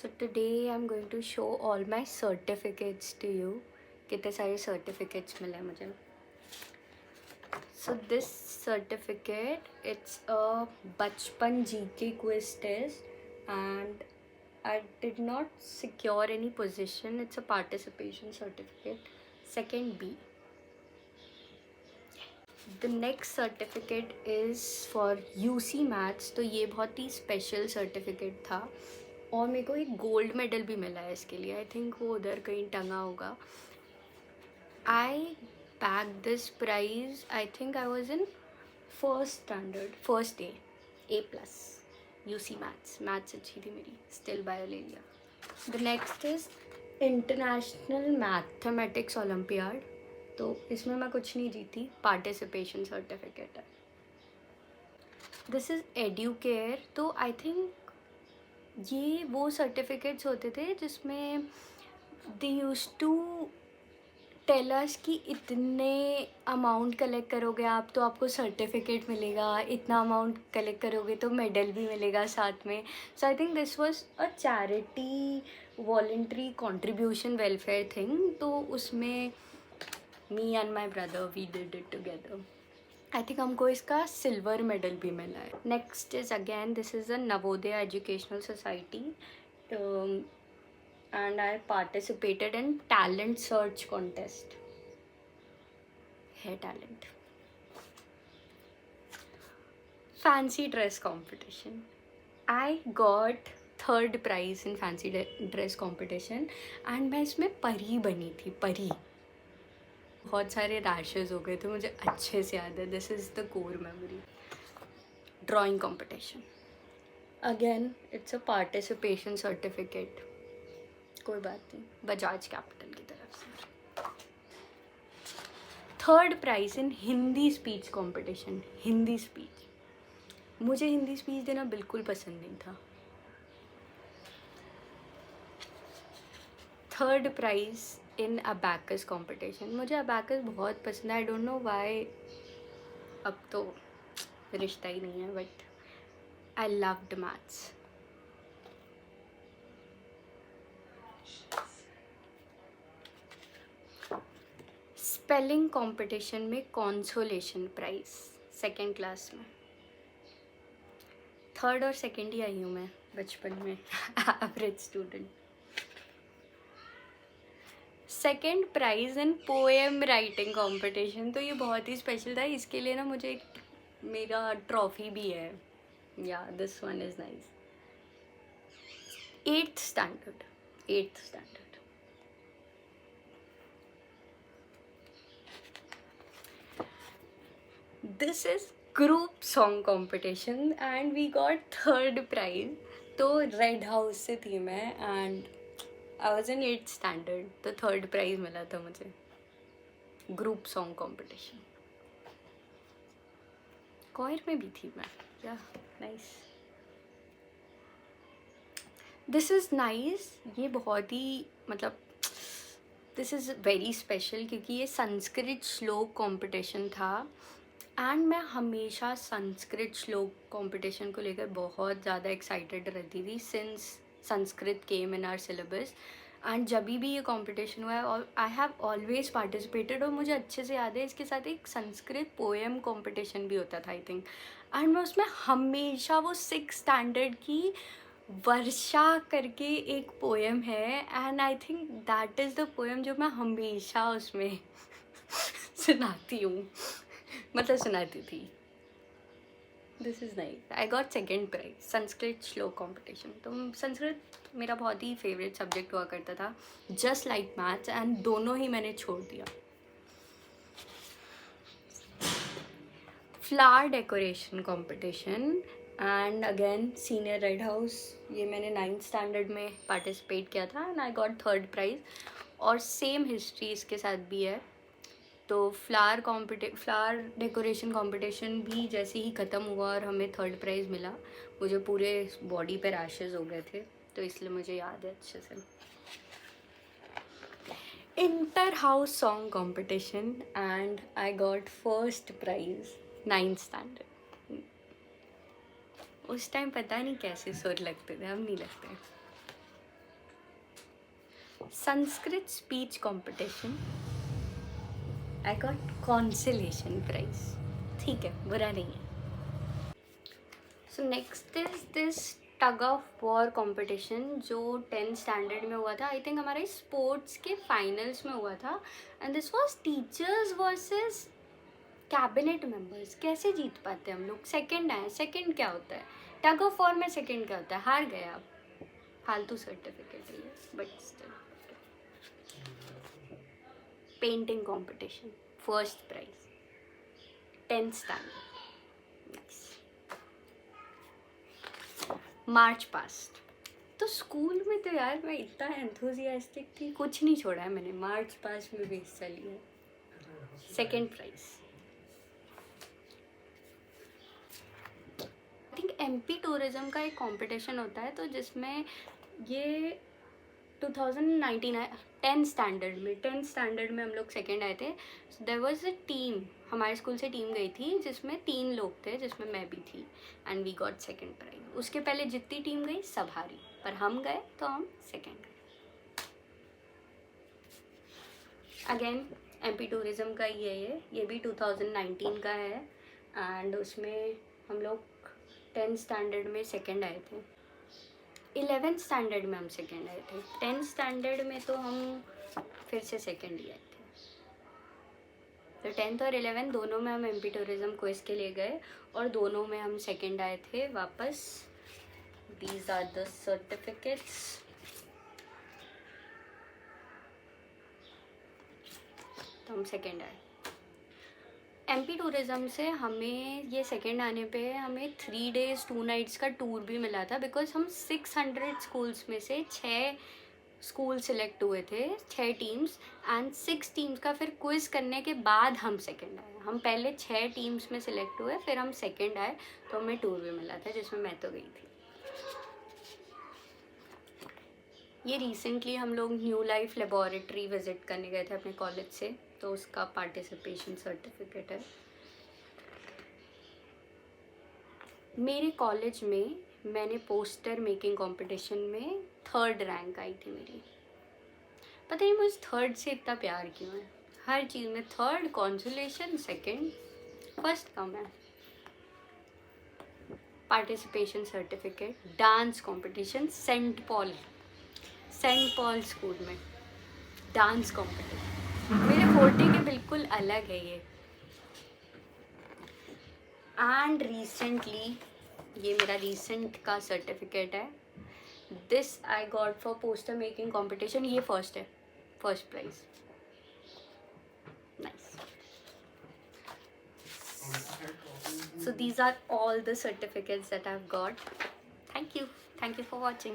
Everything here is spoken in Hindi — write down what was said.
So today I'm going to show all my certificates to you. कितने सारे certificates मिले मुझे. So this certificate, it's a बचपन GK quiz test and I did not secure any position. It's a participation certificate. Second B. The next certificate is for UC Maths. तो ये बहुत ही स्पेशल सर्टिफिकेट था और मेरे को एक गोल्ड मेडल भी मिला है इसके लिए. आई थिंक वो उधर कहीं टंगा होगा. I bag this prize. I think I was in first standard, first day. A+. UC maths अच्छी थी मेरी. स्टिल बायो ले लिया. The next is international mathematics olympiad. तो इसमें मैं कुछ नहीं जीती. पार्टिसिपेशन सर्टिफिकेट है. This is Educare. तो आई थिंक ये वो सर्टिफिकेट्स होते थे जिसमें they use to tell us कि इतने अमाउंट कलेक्ट करोगे आप तो आपको सर्टिफिकेट मिलेगा, इतना अमाउंट कलेक्ट करोगे तो मेडल भी मिलेगा साथ में. So I think this was a charity voluntary contribution welfare thing. तो उसमें me and my brother we did it together. I think हमको इसका सिल्वर मेडल भी मिला है. Next is again this is a Navodaya educational society and I participated in talent search contest. Hair talent. Fancy dress competition. I got third prize in fancy dress competition and मैं इसमें परी बनी थी. परी. बहुत सारे रैशेस हो गए थे मुझे अच्छे से याद है. This is the core memory. Drawing competition. Again it's a participation certificate. कोई बात नहीं, बजाज कैपिटल की तरफ से. Third prize in Hindi speech competition. Hindi speech. मुझे हिंदी स्पीच देना बिल्कुल पसंद नहीं था. Third prize in abacus competition. मुझे अबैकस बहुत पसंद है. I don't know why. अब तो रिश्ता ही नहीं है but I loved maths. Spelling competition में कॉन्सोलेशन प्राइज सेकेंड क्लास में. थर्ड और सेकेंड ही आई हूँ मैं बचपन में. Average student. Second prize in poem writing competition. तो ये बहुत ही स्पेशल था. इसके लिए ना मुझे एक मेरा ट्रॉफी भी है. या this one is nice. Eighth standard. This is group song competition and we got third prize. तो रेड हाउस से थी मैं and I was in 8th standard. तो थर्ड प्राइज मिला था मुझे. Group song competition. कॉयर में भी थी मैं. या नाइस. This is nice. ये बहुत ही मतलब दिस इज़ वेरी स्पेशल क्योंकि ये संस्कृत श्लोक कंपटीशन था एंड मैं हमेशा संस्कृत श्लोक कंपटीशन को लेकर बहुत ज़्यादा एक्साइटेड रहती थी since Sanskrit came in our syllabus. And जब भी ये कंपटीशन हुआ है और आई हैव ऑलवेज पार्टिसिपेटेड. और मुझे अच्छे से याद है इसके साथ एक संस्कृत पोएम कंपटीशन भी होता था आई थिंक. एंड मैं उसमें हमेशा वो 6th स्टैंडर्ड की वर्षा करके एक पोएम है and I think that is the poem जो मैं हमेशा उसमें सुनाती हूँ. मतलब सुनाती थी. This is nice. I got second prize Sanskrit shloka competition. तो संस्कृत मेरा बहुत ही फेवरेट सब्जेक्ट हुआ करता था जस्ट लाइक मैथ्स एंड दोनों ही मैंने छोड़ दिया. Flower decoration competition and again senior red house. ये मैंने 9th स्टैंडर्ड में पार्टिसिपेट किया था and I got third prize. और सेम हिस्ट्री इसके साथ भी है. तो फ्लावर डेकोरेशन कंपटीशन भी जैसे ही ख़त्म हुआ और हमें थर्ड प्राइज़ मिला. मुझे पूरे बॉडी पे रैशेस हो गए थे तो इसलिए मुझे याद है अच्छे से. Inter house song competition and I got first prize 9th standard. उस टाइम पता नहीं कैसे सुर लगते थे, अब नहीं लगते. Sanskrit speech competition, I got consolation prize. ठीक है, बुरा नहीं है। So next is this tug of war competition जो 10th स्टैंडर्ड में हुआ था। आई थिंक हमारे स्पोर्ट्स के फाइनल्स में हुआ था, and this was teachers versus cabinet members. कैसे जीत पाते हम लोग? सेकंड आए। सेकंड क्या होता है? टग ऑफ वॉर में सेकंड क्या होता है? हार गए आप। फालतू सर्टिफिकेट है ये, but still. Painting competition, first prize, 10th standard. March past. तो स्कूल में तो यार मैं इतना एंथुजियास्टिक थी, कुछ नहीं छोड़ा है मैंने। मार्च पास्ट में भी हिस्सा लिया, second prize. I think MP tourism का एक कंपटीशन होता है, तो जिसमें ये 2019 10th स्टैंडर्ड में हम लोग सेकेंड आए थे। देयर वाज अ टीम, हमारे स्कूल से टीम गई थी जिसमें 3 लोग थे, जिसमें मैं भी थी, and we got second prize. उसके पहले जितनी टीम गई सब हारी, पर हम गए तो हम सेकेंड गए। अगेन एमपी टूरिज्म का ही है ये भी 2019 का है, एंड उसमें हम लोग 10th स्टैंडर्ड में सेकेंड आए थे। 11th स्टैंडर्ड में हम सेकेंड आए थे। 10th स्टैंडर्ड में तो हम फिर से सेकेंड ही आए थे। तो 10th और 11th दोनों में हम एमपी टूरिज्म क्विज के लिए गए, और दोनों में हम सेकेंड आए थे वापस। These are the certificates. तो हम सेकेंड आए। एमपी टूरिज्म से हमें ये सेकेंड आने पे हमें 3 days 2 nights का टूर भी मिला था, बिकॉज हम 600 स्कूल्स में से 6 स्कूल सिलेक्ट हुए थे, 6 टीम्स, एंड 6 टीम्स का फिर क्विज करने के बाद हम सेकेंड आए। हम पहले 6 टीम्स में सिलेक्ट हुए, फिर हम सेकेंड आए, तो हमें टूर भी मिला था जिसमें मैं तो गई थी। ये रिसेंटली हम लोग न्यू लाइफ लेबोरेटरी विजिट करने गए थे अपने कॉलेज से, तो उसका पार्टिसिपेशन सर्टिफिकेट है। मेरे कॉलेज में मैंने पोस्टर मेकिंग कंपटीशन में 3rd रैंक आई थी मेरी। पता नहीं मुझे 3rd से इतना प्यार क्यों है। हर चीज़ में 3rd, कॉन्सुलेशन, सेकंड, फर्स्ट कम है। Participation certificate, dance competition, Saint Paul school में डांस कंपटीशन। मेरे फोर्टे के बिल्कुल अलग है ये। एंड रिसेंटली, ये मेरा रिसेंट का सर्टिफिकेट है। This I got for poster making competition. ये फर्स्ट है, first prize. Nice. So these are all the certificates that I've got. Thank you for watching.